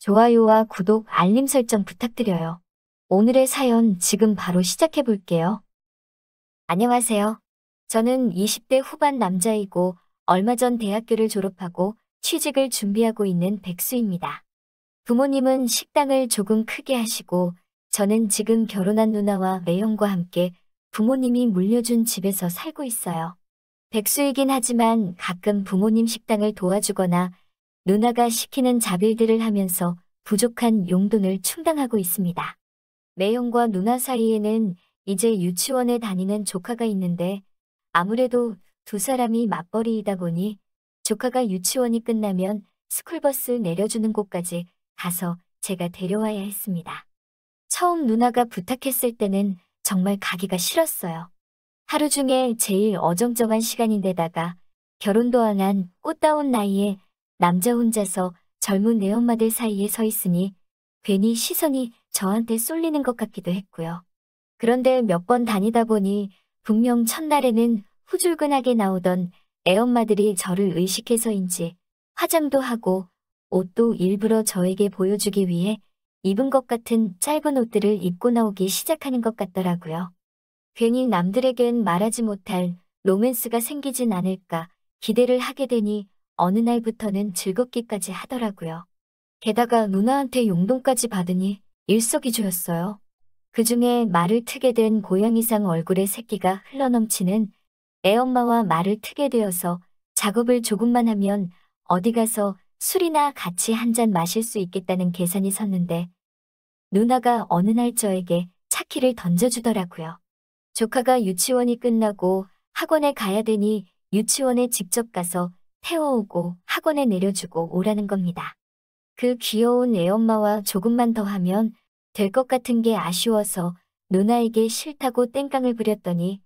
좋아요와 구독, 알림 설정 부탁드려요. 오늘의 사연 지금 바로 시작해 볼게요. 안녕하세요. 저는 20대 후반 남자이고 얼마 전 대학교를 졸업하고 취직을 준비하고 있는 백수입니다. 부모님은 식당을 조금 크게 하시고 저는 지금 결혼한 누나와 매형과 함께 부모님이 물려준 집에서 살고 있어요. 백수이긴 하지만 가끔 부모님 식당을 도와주거나 누나가 시키는 잡일들을 하면서 부족한 용돈을 충당하고 있습니다. 매형과 누나 사이에는 이제 유치원에 다니는 조카가 있는데 아무래도 두 사람이 맞벌이이다 보니 조카가 유치원이 끝나면 스쿨버스 내려주는 곳까지 가서 제가 데려와야 했습니다. 처음 누나가 부탁했을 때는 정말 가기가 싫었어요. 하루 중에 제일 어정쩡한 시간인데다가 결혼도 안 한 꽃다운 나이에 남자 혼자서 젊은 애엄마들 사이에 서 있으니 괜히 시선이 저한테 쏠리는 것 같기도 했고요. 그런데 몇 번 다니다 보니 분명 첫날에는 후줄근하게 나오던 애엄마들이 저를 의식해서인지 화장도 하고 옷도 일부러 저에게 보여주기 위해 입은 것 같은 짧은 옷들을 입고 나오기 시작하는 것 같더라고요. 괜히 남들에겐 말하지 못할 로맨스가 생기진 않을까 기대를 하게 되니 어느 날부터는 즐겁기까지 하더라고요. 게다가 누나한테 용돈까지 받으니 일석이조였어요. 그중에 말을 트게 된 고양이상 얼굴에 새끼가 흘러넘치는 애엄마와 말을 트게 되어서 작업을 조금만 하면 어디 가서 술이나 같이 한 잔 마실 수 있겠다는 계산이 섰는데 누나가 어느 날 저에게 차키를 던져주더라고요. 조카가 유치원이 끝나고 학원에 가야 되니 유치원에 직접 가서 태워오고 학원에 내려주고 오라는 겁니다. 그 귀여운 애엄마와 조금만 더 하면 될 것 같은 게 아쉬워서 누나에게 싫다고 땡깡을 부렸더니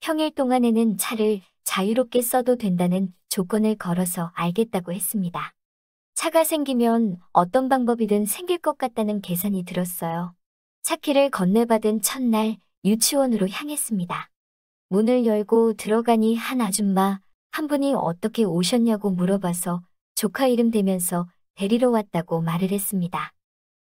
평일 동안에는 차를 자유롭게 써도 된다는 조건을 걸어서 알겠다고 했습니다. 차가 생기면 어떤 방법이든 생길 것 같다는 계산이 들었어요. 차키를 건네받은 첫날 유치원으로 향했습니다. 문을 열고 들어가니 한 아줌마 한 분이 어떻게 오셨냐고 물어봐서 조카 이름 대면서 데리러 왔다고 말을 했습니다.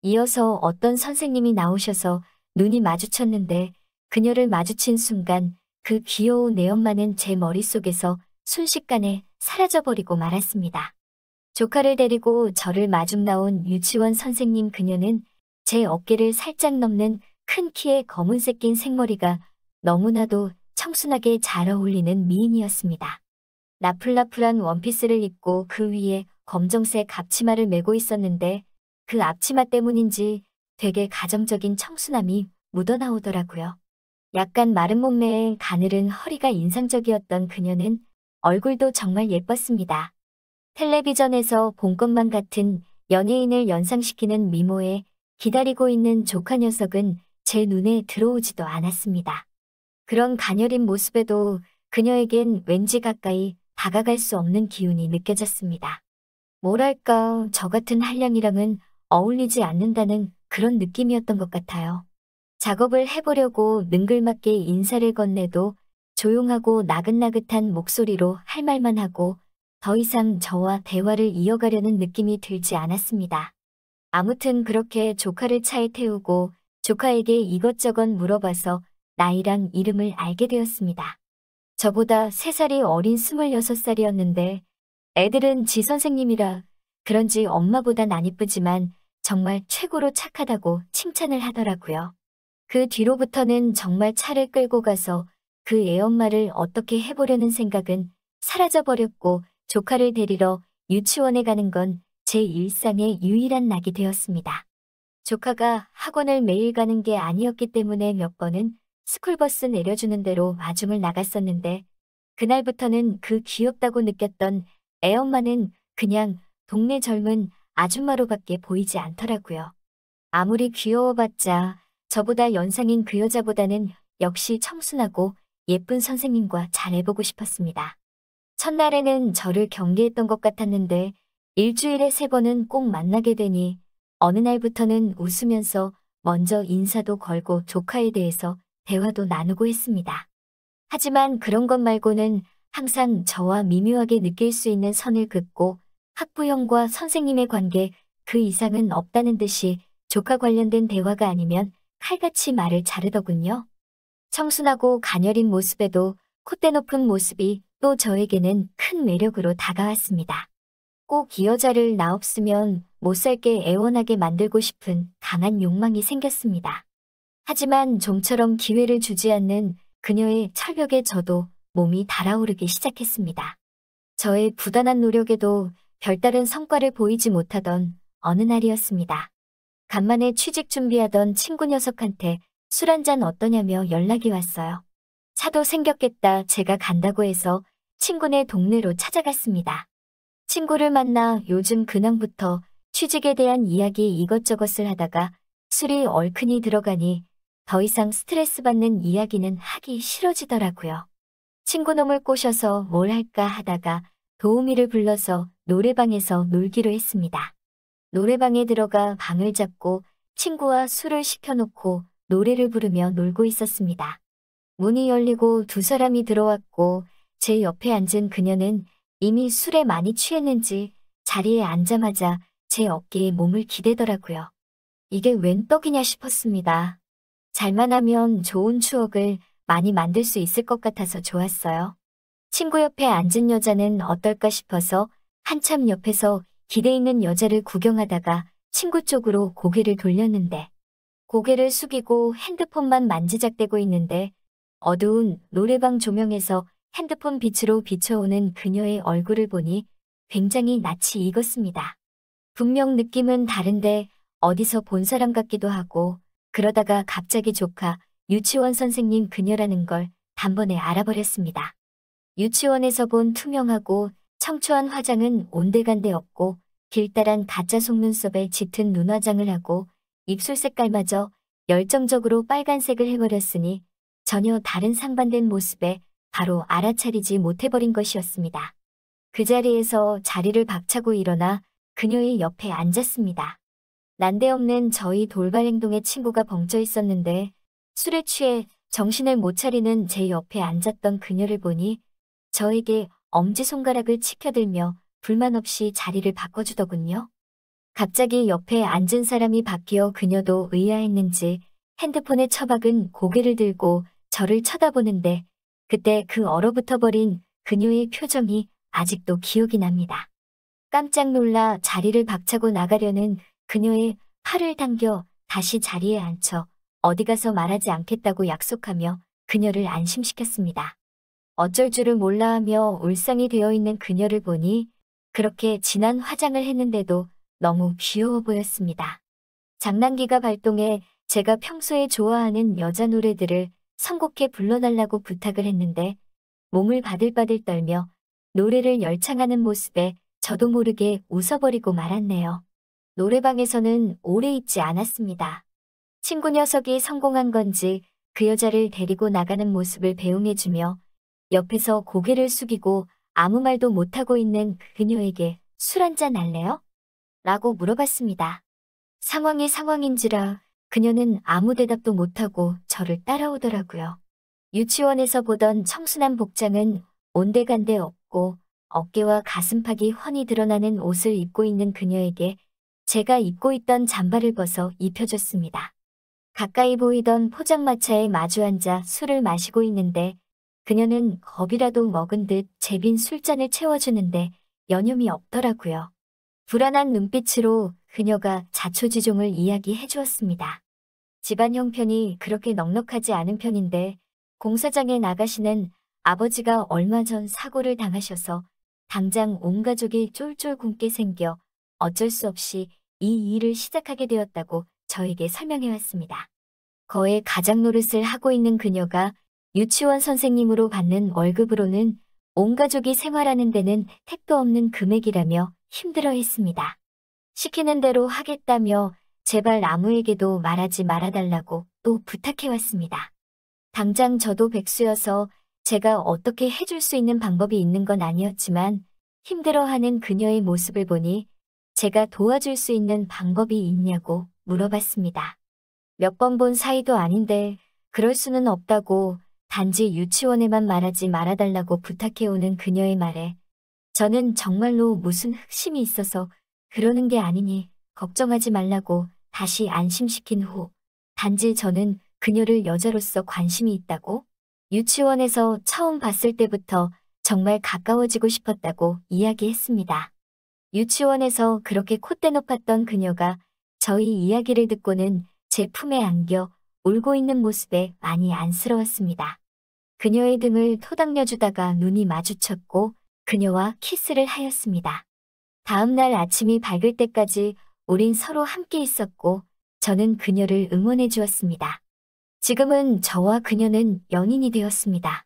이어서 어떤 선생님이 나오셔서 눈이 마주쳤는데 그녀를 마주친 순간 그 귀여운 애엄마는 제 머릿속에서 순식간에 사라져버리고 말았습니다. 조카를 데리고 저를 마중 나온 유치원 선생님 그녀는 제 어깨를 살짝 넘는 큰 키에 검은색 낀 생머리가 너무나도 청순하게 잘 어울리는 미인이었습니다. 나풀나풀한 원피스를 입고 그 위에 검정색 앞치마를 메고 있었는데 그 앞치마 때문인지 되게 가정적인 청순함이 묻어나오더라고요. 약간 마른 몸매에 가늘은 허리가 인상적이었던 그녀는 얼굴도 정말 예뻤습니다. 텔레비전에서 본 것만 같은 연예인을 연상시키는 미모에 기다리고 있는 조카 녀석은 제 눈에 들어오지도 않았습니다. 그런 가녀린 모습에도 그녀에겐 왠지 가까이 다가갈 수 없는 기운이 느껴졌습니다. 뭐랄까, 저 같은 한량이랑은 어울리지 않는다는 그런 느낌이었던 것 같아요. 작업을 해보려고 능글맞게 인사를 건네도 조용하고 나긋나긋한 목소리로 할 말만 하고 더 이상 저와 대화를 이어가려는 느낌이 들지 않았습니다. 아무튼 그렇게 조카를 차에 태우고 조카에게 이것저것 물어봐서 나이랑 이름을 알게 되었습니다. 저보다 3살이 어린 26살이었는데 애들은 지 선생님이라 그런지 엄마보단 안 이쁘지만 정말 최고로 착하다고 칭찬을 하더라고요. 그 뒤로부터는 정말 차를 끌고 가서 그 애엄마를 어떻게 해보려는 생각은 사라져버렸고 조카를 데리러 유치원에 가는 건 제 일상의 유일한 낙이 되었습니다. 조카가 학원을 매일 가는 게 아니었기 때문에 몇 번은 스쿨버스 내려주는 대로 마중을 나갔었는데 그날부터는 그 귀엽다고 느꼈던 애엄마는 그냥 동네 젊은 아줌마로밖에 보이지 않더라고요. 아무리 귀여워봤자 저보다 연상인 그 여자보다는 역시 청순하고 예쁜 선생님과 잘해보고 싶었습니다. 첫날에는 저를 경계했던 것 같았는데 일주일에 3번은 꼭 만나게 되니 어느 날부터는 웃으면서 먼저 인사도 걸고 조카에 대해서 대화도 나누고 했습니다. 하지만 그런 것 말고는 항상 저와 미묘하게 느낄 수 있는 선을 긋고 학부형과 선생님의 관계 그 이상은 없다는 듯이 조카 관련된 대화가 아니면 칼같이 말을 자르더군요. 청순하고 가녀린 모습에도 콧대 높은 모습이 또 저에게는 큰 매력으로 다가왔습니다. 꼭 이 여자를 나 없으면 못 살게 애원하게 만들고 싶은 강한 욕망이 생겼습니다. 하지만 좀처럼 기회를 주지 않는 그녀의 철벽에 저도 몸이 달아오르기 시작했습니다. 저의 부단한 노력에도 별다른 성과를 보이지 못하던 어느 날이었습니다. 간만에 취직 준비하던 친구 녀석한테 술 한잔 어떠냐며 연락이 왔어요. 차도 생겼겠다 제가 간다고 해서 친구네 동네로 찾아갔습니다. 친구를 만나 요즘 근황부터 취직에 대한 이야기 이것저것을 하다가 술이 얼큰이 들어가니 더 이상 스트레스 받는 이야기는 하기 싫어지더라고요. 친구놈을 꼬셔서 뭘 할까 하다가 도우미를 불러서 노래방에서 놀기로 했습니다. 노래방에 들어가 방을 잡고 친구와 술을 시켜놓고 노래를 부르며 놀고 있었습니다. 문이 열리고 두 사람이 들어왔고 제 옆에 앉은 그녀는 이미 술에 많이 취했는지 자리에 앉자마자 제 어깨에 몸을 기대더라고요. 이게 웬 떡이냐 싶었습니다. 잘만 하면 좋은 추억을 많이 만들 수 있을 것 같아서 좋았어요. 친구 옆에 앉은 여자는 어떨까 싶어서 한참 옆에서 기대 있는 여자를 구경하다가 친구 쪽으로 고개를 돌렸는데 고개를 숙이고 핸드폰만 만지작대고 있는데 어두운 노래방 조명에서 핸드폰 빛으로 비춰오는 그녀의 얼굴을 보니 굉장히 낯이 익었습니다. 분명 느낌은 다른데 어디서 본 사람 같기도 하고 그러다가 갑자기 조카 유치원 선생님 그녀라는 걸 단번에 알아버렸습니다. 유치원에서 본 투명하고 청초한 화장은 온데간데 없고 길다란 가짜 속눈썹에 짙은 눈화장을 하고 입술 색깔마저 열정적으로 빨간색을 해버렸으니 전혀 다른 상반된 모습에 바로 알아차리지 못해버린 것이었습니다. 그 자리에서 자리를 박차고 일어나 그녀의 옆에 앉았습니다. 난데없는 저희 돌발 행동에 친구가 벙쪄 있었는데 술에 취해 정신을 못 차리는 제 옆에 앉았던 그녀를 보니 저에게 엄지손가락을 치켜들며 불만 없이 자리를 바꿔주더군요. 갑자기 옆에 앉은 사람이 바뀌어 그녀도 의아했는지 핸드폰의 처박은 고개를 들고 저를 쳐다보는데 그때 그 얼어붙어버린 그녀의 표정이 아직도 기억이 납니다. 깜짝 놀라 자리를 박차고 나가려는 그녀의 팔을 당겨 다시 자리에 앉혀 어디 가서 말하지 않겠다고 약속하며 그녀를 안심시켰습니다. 어쩔 줄을 몰라 하며 울상이 되어 있는 그녀를 보니 그렇게 진한 화장을 했는데도 너무 귀여워 보였습니다. 장난기가 발동해 제가 평소에 좋아하는 여자 노래들을 선곡해 불러달라고 부탁을 했는데 몸을 바들바들 떨며 노래를 열창하는 모습에 저도 모르게 웃어버리고 말았네요. 노래방에서는 오래 있지 않았습니다. 친구 녀석이 성공한 건지 그 여자를 데리고 나가는 모습을 배웅해주며 옆에서 고개를 숙이고 아무 말도 못하고 있는 그녀에게 술 한잔 할래요? 라고 물어봤습니다. 상황이 상황인지라 그녀는 아무 대답도 못하고 저를 따라오더라고요. 유치원에서 보던 청순한 복장은 온데간데 없고 어깨와 가슴팍이 훤히 드러나는 옷을 입고 있는 그녀에게 제가 입고 있던 잠바를 벗어 입혀줬습니다. 가까이 보이던 포장마차에 마주 앉아 술을 마시고 있는데 그녀는 겁이라도 먹은 듯 제 빈 술잔을 채워주는데 여념이 없더라고요. 불안한 눈빛으로 그녀가 자초지종을 이야기해 주었습니다. 집안 형편이 그렇게 넉넉하지 않은 편인데 공사장에 나가시는 아버지가 얼마 전 사고를 당하셔서 당장 온 가족이 쫄쫄 굶게 생겨 어쩔 수 없이 이 일을 시작하게 되었다고 저에게 설명해 왔습니다. 거의 가장 노릇을 하고 있는 그녀가 유치원 선생님으로 받는 월급으로는 온 가족이 생활하는 데는 택도 없는 금액이라며 힘들어했습니다. 시키는 대로 하겠다며 제발 아무에게도 말하지 말아달라고 또 부탁해왔습니다. 당장 저도 백수여서 제가 어떻게 해줄 수 있는 방법이 있는 건 아니었지만 힘들어하는 그녀의 모습을 보니 제가 도와줄 수 있는 방법이 있냐고 물어봤습니다. 몇 번 본 사이도 아닌데 그럴 수는 없다고 단지 유치원에만 말하지 말아달라고 부탁해오는 그녀의 말에 저는 정말로 무슨 흑심이 있어서 그러는 게 아니니 걱정하지 말라고 다시 안심시킨 후 단지 저는 그녀를 여자로서 관심이 있다고 유치원에서 처음 봤을 때부터 정말 가까워지고 싶었다고 이야기했습니다. 유치원에서 그렇게 콧대 높았던 그녀가 저희 이야기를 듣고는 제 품에 안겨 울고 있는 모습에 많이 안쓰러웠습니다. 그녀의 등을 토닥여주다가 눈이 마주쳤고 그녀와 키스를 하였습니다. 다음 날 아침이 밝을 때까지 우린 서로 함께 있었고 저는 그녀를 응원해 주었습니다. 지금은 저와 그녀는 연인이 되었습니다.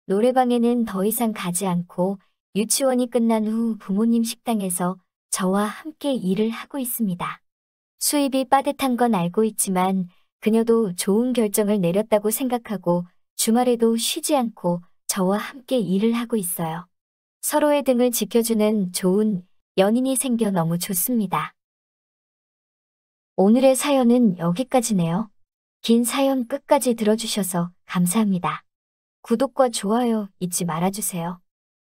노래방에는 더 이상 가지 않고 유치원이 끝난 후 부모님 식당에서 저와 함께 일을 하고 있습니다. 수입이 빠듯한 건 알고 있지만 그녀도 좋은 결정을 내렸다고 생각하고 주말에도 쉬지 않고 저와 함께 일을 하고 있어요. 서로의 등을 지켜주는 좋은 연인이 생겨 너무 좋습니다. 오늘의 사연은 여기까지네요. 긴 사연 끝까지 들어주셔서 감사합니다. 구독과 좋아요 잊지 말아주세요.